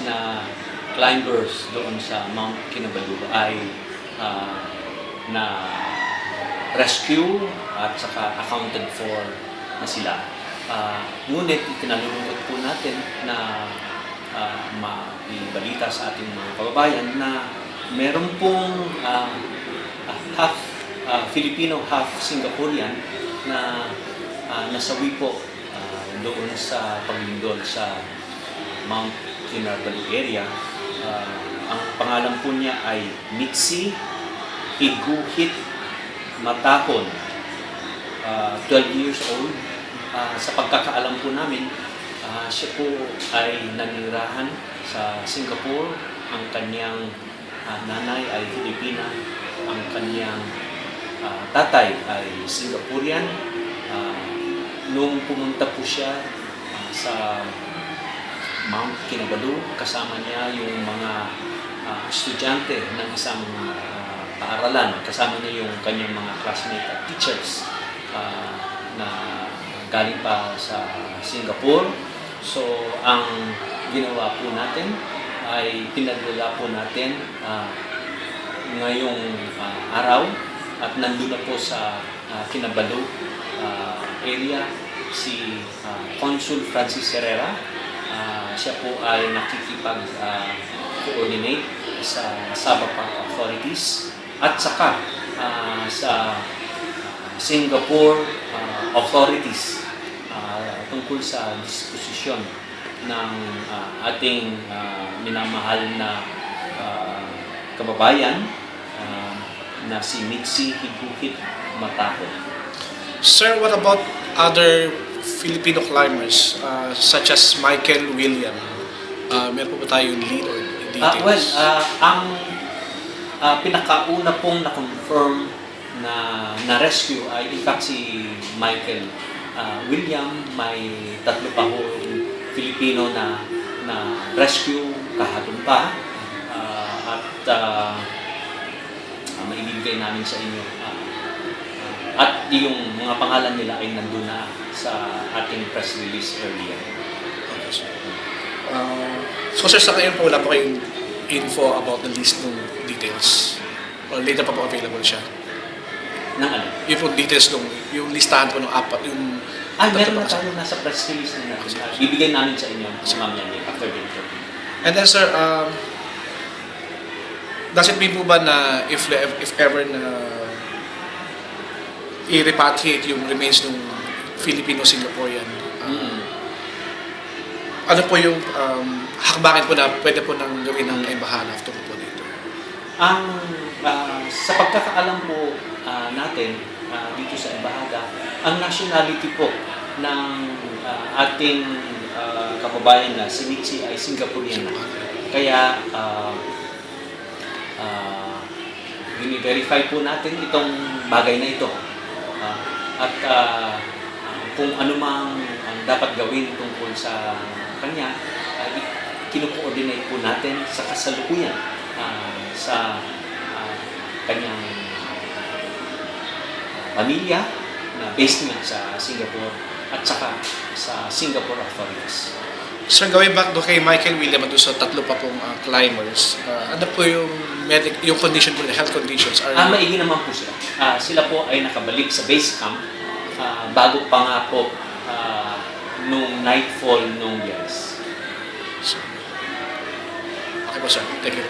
na climbers doon sa Mount Kinabalu ay na rescue at saka accounted for na sila. Ngunit ikinalulungkot po natin na maibalita sa ating mga kababayan na meron pong half Filipino, half Singaporean na nasawi po doon sa paglindol sa Mount Kinabalu area. Ang pangalan po niya ay Mitzi Iguhit Matahon, 12 years old. Sa pagkakaalam po namin, siya po ay nanirahan sa Singapore. Ang kanyang nanay ay Filipina, ang kanyang tatay ay Singaporean. Nung pumunta po siya sa Mount Kinabalu, kasama niya yung mga estudyante ng isang paaralan, kasama niya yung kanyang mga classmates at teachers na galing pa sa Singapore. So, ang ginawa po natin ay pinadala po natin ngayong araw at nandun na po sa Kinabalu area si Consul Francis Herrera. Siya po ay nakikipag-coordinate sa Sabah Park authorities at saka sa Singapore authorities tungkol sa disposisyon ng ating minamahal na kababayan na si Mitzi Iguhit Matahon. Sir, what about other Filipino climbers such as Michael William? Meron po ba tayong lead or details? Ang pinakauna pong na-confirm na rescue ay in fact si Michael William. May tatlo pa ho Filipino na rescue kahapon pa at maibibigay namin sa inyo. At yung mga pangalan nila ay nandun na sa ating press release earlier. Okay, sir. So sir, sa ngayon po wala po kayong info about the list ng details? Or later pa po available siya? Nang ano? Yung po details nung, yung listahan po ng apat, yung... meron na tayo nasa press release na natin. Bibigyan namin sa inyo mamaya after the interview. And then sir, does it mean po ba na if ever na i-repatriate yung remains ng Filipino-Singaporean, ano po yung hakbangin po na pwede po nang gawin ng embahada tungkol po dito? Sa pagkakaalam po natin dito sa embahada, ang nationality po ng ating kababayan na si Mitzi ay Singaporean na. Kaya verify po natin itong bagay na ito. At kung ano mang dapat gawin tungkol sa kanya, kino-coordinate po natin sa kasalukuyan sa kanyang pamilya na based nga sa Singapore at saka sa Singapore authorities. Sir, going back do kay Michael William at sa tatlo pa pong climbers, ano po yung yung condition po, the health conditions? Maigi naman po sila. Sila po ay nakabalik sa base camp bago pa nga po nung nightfall nung Biyernes. Okay po sir, thank you.